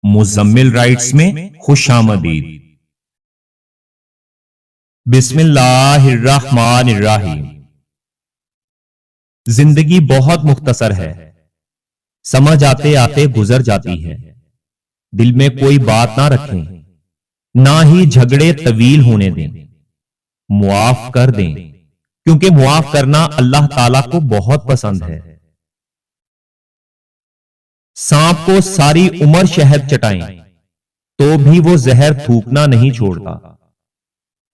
Muzammil rights میں خوش آمدید۔ بسم اللہ الرحمن الرحیم۔ زندگی بہت مختصر ہے، سمجھ آتے آتے گزر جاتی ہے۔ دل میں کوئی بات نہ رکھیں، نہ ہی جھگڑے طویل ہونے دیں، معاف کر دیں، کیونکہ معاف کرنا اللہ تعالیٰ کو بہت پسند ہے۔ سانپ کو ساری عمر شہد چٹائیں تو بھی وہ زہر تھوکنا نہیں چھوڑتا۔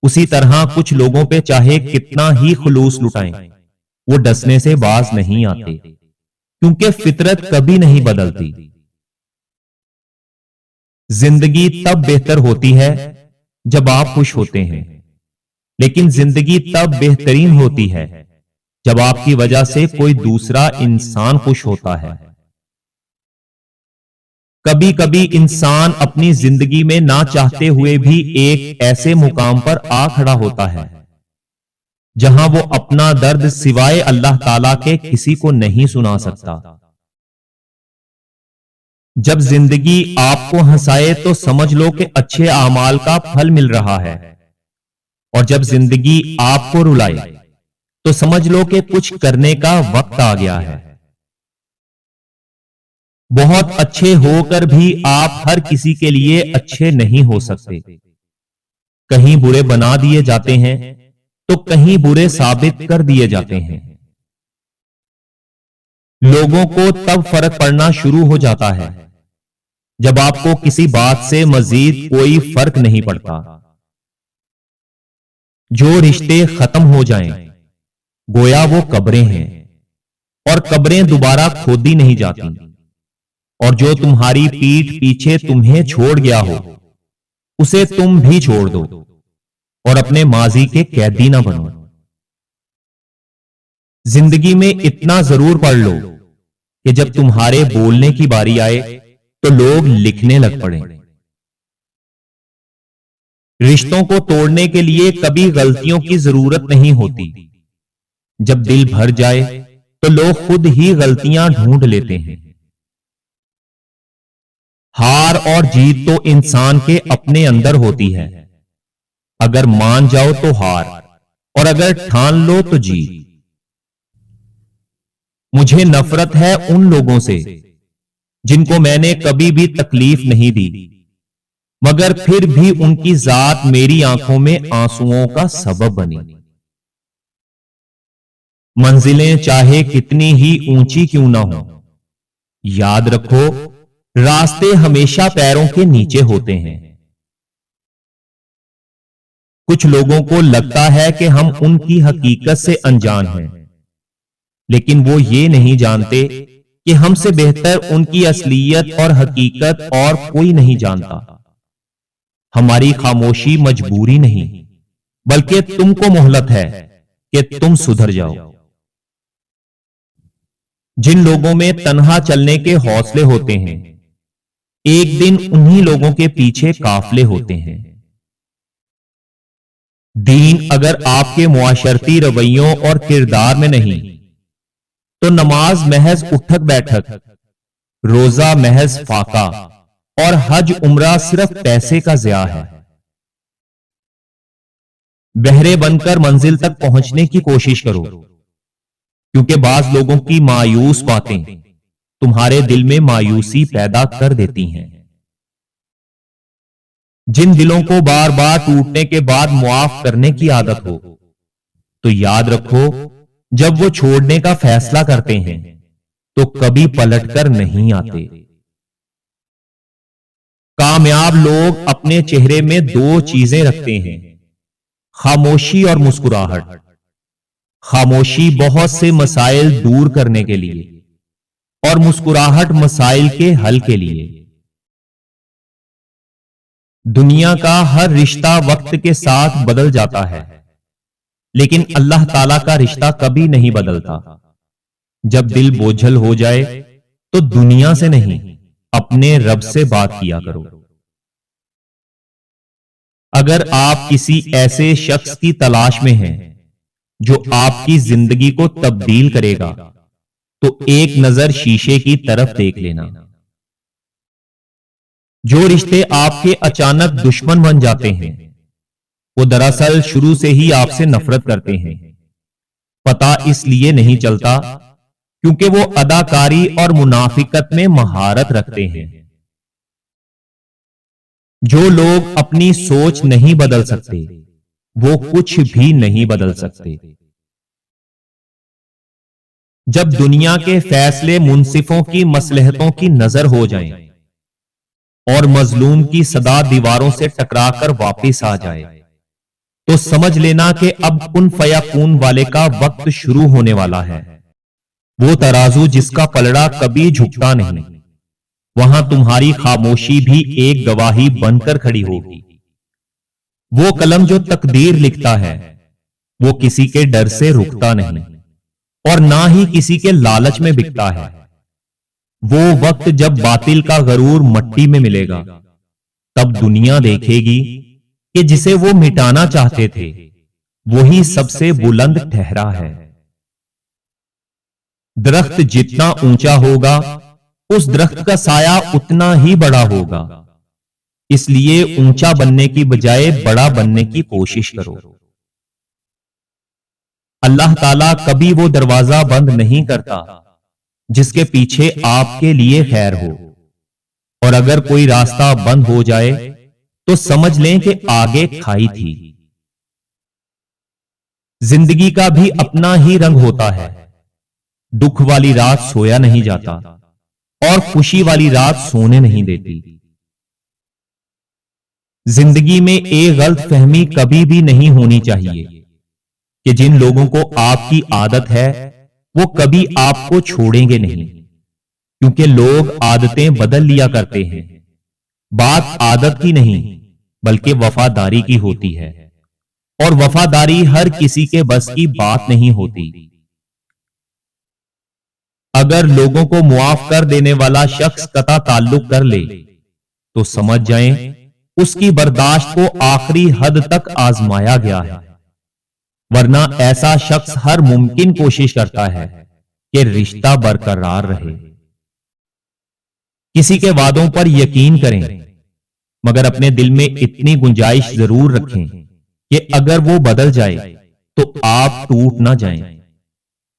اسی طرح کچھ لوگوں پہ چاہے کتنا ہی خلوص لٹائیں، وہ ڈسنے سے باز نہیں آتے، کیونکہ فطرت کبھی نہیں بدلتی۔ زندگی تب بہتر ہوتی ہے جب آپ خوش ہوتے ہیں، لیکن زندگی تب بہترین ہوتی ہے جب آپ کی وجہ سے کوئی دوسرا انسان خوش ہوتا ہے۔ کبھی کبھی انسان اپنی زندگی میں نہ چاہتے ہوئے بھی ایک ایسے مقام پر آ کھڑا ہوتا ہے جہاں وہ اپنا درد سوائے اللہ تعالیٰ کے کسی کو نہیں سنا سکتا۔ جب زندگی آپ کو ہنسائے تو سمجھ لو کہ اچھے اعمال کا پھل مل رہا ہے، اور جب زندگی آپ کو رلائے تو سمجھ لو کہ کچھ کرنے کا وقت آ گیا ہے۔ بہت اچھے ہو کر بھی آپ ہر کسی کے لیے اچھے نہیں ہو سکتے۔ کہیں برے بنا دیے جاتے ہیں تو کہیں برے ثابت کر دیے جاتے ہیں۔ لوگوں کو تب فرق پڑنا شروع ہو جاتا ہے جب آپ کو کسی بات سے مزید کوئی فرق نہیں پڑتا۔ جو رشتے ختم ہو جائیں گویا وہ قبریں ہیں، اور قبریں دوبارہ کھودی نہیں جاتی۔ اور جو تمہاری پیٹھ پیچھے تمہیں چھوڑ گیا ہو اسے تم بھی چھوڑ دو، اور اپنے ماضی کے قیدی نہ بنو۔ زندگی میں اتنا ضرور پڑھ لو کہ جب تمہارے بولنے کی باری آئے تو لوگ لکھنے لگ پڑیں۔ رشتوں کو توڑنے کے لیے کبھی غلطیوں کی ضرورت نہیں ہوتی۔ جب دل بھر جائے تو لوگ خود ہی غلطیاں ڈھونڈ لیتے ہیں۔ ہار اور جیت تو انسان کے اپنے اندر ہوتی ہے۔ اگر مان جاؤ تو ہار، اور اگر ٹھان لو تو جیت۔ مجھے نفرت ہے ان لوگوں سے جن کو میں نے کبھی بھی تکلیف نہیں دی، مگر پھر بھی ان کی ذات میری آنکھوں میں آنسوؤں کا سبب بنی۔ منزلیں چاہے کتنی ہی اونچی کیوں نہ ہوں، یاد رکھو راستے ہمیشہ پیروں کے نیچے ہوتے ہیں۔ کچھ لوگوں کو لگتا ہے کہ ہم ان کی حقیقت سے انجان ہیں، لیکن وہ یہ نہیں جانتے کہ ہم سے بہتر ان کی اصلیت اور حقیقت اور کوئی نہیں جانتا۔ ہماری خاموشی مجبوری نہیں، بلکہ تم کو مہلت ہے کہ تم سدھر جاؤ۔ جن لوگوں میں تنہا چلنے کے حوصلے ہوتے ہیں ایک دن انہی لوگوں کے پیچھے قافلے ہوتے ہیں۔ دین اگر آپ کے معاشرتی رویوں اور کردار میں نہیں تو نماز محض اٹھک بیٹھک، روزہ محض فاقہ، اور حج عمرہ صرف پیسے کا ضیاع ہے۔ بہرے بن کر منزل تک پہنچنے کی کوشش کرو، کیونکہ بعض لوگوں کی مایوس باتیں تمہارے دل میں مایوسی پیدا کر دیتی ہیں۔ جن دلوں کو بار بار ٹوٹنے کے بعد معاف کرنے کی عادت ہو تو یاد رکھو جب وہ چھوڑنے کا فیصلہ کرتے ہیں تو کبھی پلٹ کر نہیں آتے۔ کامیاب لوگ اپنے چہرے میں دو چیزیں رکھتے ہیں، خاموشی اور مسکراہٹ۔ خاموشی بہت سے مسائل دور کرنے کے لیے، اور مسکراہٹ مسائل کے حل کے لیے۔ دنیا کا ہر رشتہ وقت کے ساتھ بدل جاتا ہے، لیکن اللہ تعالیٰ کا رشتہ کبھی نہیں بدلتا۔ جب دل بوجھل ہو جائے تو دنیا سے نہیں اپنے رب سے بات کیا کرو۔ اگر آپ کسی ایسے شخص کی تلاش میں ہیں جو آپ کی زندگی کو تبدیل کرے گا تو ایک نظر شیشے کی طرف دیکھ لینا۔ جو رشتے آپ کے اچانک دشمن بن جاتے ہیں وہ دراصل شروع سے ہی آپ سے نفرت کرتے ہیں۔ پتہ اس لیے نہیں چلتا کیونکہ وہ اداکاری اور منافقت میں مہارت رکھتے ہیں۔ جو لوگ اپنی سوچ نہیں بدل سکتے وہ کچھ بھی نہیں بدل سکتے۔ جب دنیا کے فیصلے منصفوں کی مصلحتوں کی نظر ہو جائیں اور مظلوم کی صدا دیواروں سے ٹکرا کر واپس آ جائے تو سمجھ لینا کہ اب کن فیکون والے کا وقت شروع ہونے والا ہے۔ وہ ترازو جس کا پلڑا کبھی جھکتا نہیں، وہاں تمہاری خاموشی بھی ایک گواہی بن کر کھڑی ہوگی۔ وہ قلم جو تقدیر لکھتا ہے وہ کسی کے ڈر سے رکتا نہیں اور نہ ہی کسی کے لالچ میں بکتا ہے۔ وہ وقت جب باطل کا غرور مٹی میں ملے گا تب دنیا دیکھے گی کہ جسے وہ مٹانا چاہتے تھے وہی سب سے بلند ٹھہرا ہے۔ درخت جتنا اونچا ہوگا اس درخت کا سایہ اتنا ہی بڑا ہوگا، اس لیے اونچا بننے کی بجائے بڑا بننے کی کوشش کرو۔ اللہ تعالیٰ کبھی وہ دروازہ بند نہیں کرتا جس کے پیچھے آپ کے لیے خیر ہو، اور اگر کوئی راستہ بند ہو جائے تو سمجھ لیں کہ آگے کھائی تھی۔ زندگی کا بھی اپنا ہی رنگ ہوتا ہے۔ دکھ والی رات سویا نہیں جاتا اور خوشی والی رات سونے نہیں دیتی۔ زندگی میں ایک غلط فہمی کبھی بھی نہیں ہونی چاہیے کہ جن لوگوں کو آپ کی عادت ہے وہ کبھی آپ کو چھوڑیں گے نہیں، کیونکہ لوگ عادتیں بدل لیا کرتے ہیں۔ بات عادت کی نہیں بلکہ وفاداری کی ہوتی ہے، اور وفاداری ہر کسی کے بس کی بات نہیں ہوتی۔ اگر لوگوں کو معاف کر دینے والا شخص قطع تعلق کر لے تو سمجھ جائیں اس کی برداشت کو آخری حد تک آزمایا گیا ہے، ورنہ ایسا شخص ہر ممکن کوشش کرتا ہے کہ رشتہ برقرار رہے۔ کسی کے وعدوں پر یقین کریں مگر اپنے دل میں اتنی گنجائش ضرور رکھیں کہ اگر وہ بدل جائے تو آپ ٹوٹ نہ جائیں۔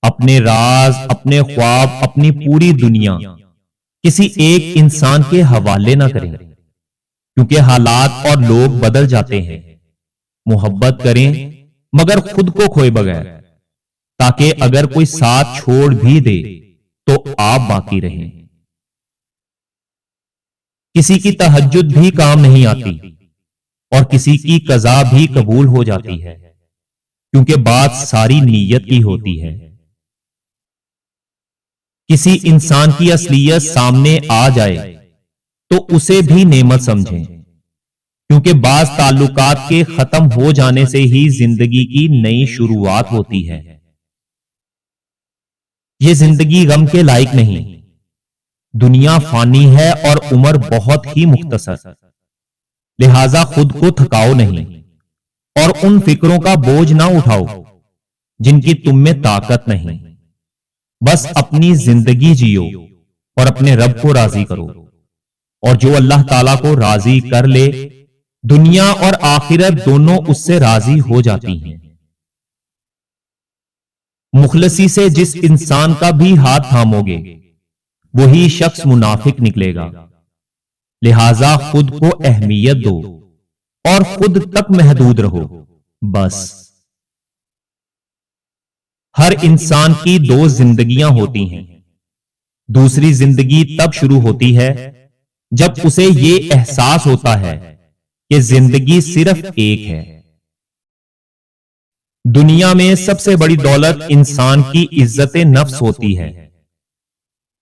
اپنے راز، اپنے خواب، اپنی پوری دنیا کسی ایک انسان کے حوالے نہ کریں، کیونکہ حالات اور لوگ بدل جاتے ہیں۔ محبت کریں مگر خود کو کھوئے بغیر، تاکہ اگر کوئی ساتھ چھوڑ بھی دے تو آپ باقی رہیں۔ کسی کی تہجد بھی کام نہیں آتی اور کسی کی قضا بھی قبول ہو جاتی ہے، کیونکہ بات ساری نیت کی ہوتی ہے۔ کسی انسان کی اصلیت سامنے آ جائے تو اسے بھی نعمت سمجھیں، کیونکہ بعض تعلقات کے ختم ہو جانے سے ہی زندگی کی نئی شروعات ہوتی ہے۔ یہ زندگی غم کے لائق نہیں۔ دنیا فانی ہے اور عمر بہت ہی مختصر، لہذا خود کو تھکاؤ نہیں اور ان فکروں کا بوجھ نہ اٹھاؤ جن کی تم میں طاقت نہیں۔ بس اپنی زندگی جیو اور اپنے رب کو راضی کرو، اور جو اللہ تعالیٰ کو راضی کر لے دنیا اور آخرت دونوں اس سے راضی ہو جاتی ہیں۔ مخلصی سے جس انسان کا بھی ہاتھ تھامو گے وہی شخص منافق نکلے گا، لہذا خود کو اہمیت دو اور خود تک محدود رہو۔ بس ہر انسان کی دو زندگیاں ہوتی ہیں۔ دوسری زندگی تب شروع ہوتی ہے جب اسے یہ احساس ہوتا ہے کہ زندگی صرف ایک ہے۔ دنیا میں سب سے بڑی دولت انسان کی عزت نفس ہوتی ہے۔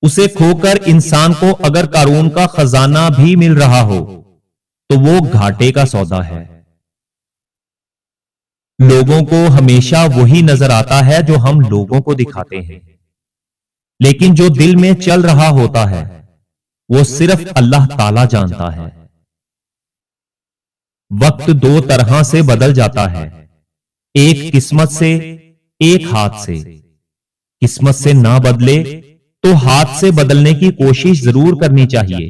اسے کھو کر انسان کو اگر قارون کا خزانہ بھی مل رہا ہو تو وہ گھاٹے کا سودا ہے۔ لوگوں کو ہمیشہ وہی نظر آتا ہے جو ہم لوگوں کو دکھاتے ہیں، لیکن جو دل میں چل رہا ہوتا ہے وہ صرف اللہ تعالی جانتا ہے۔ وقت دو طرح سے بدل جاتا ہے، ایک قسمت سے، ایک ہاتھ سے۔ قسمت سے نہ بدلے تو ہاتھ سے بدلنے کی کوشش ضرور کرنی چاہیے۔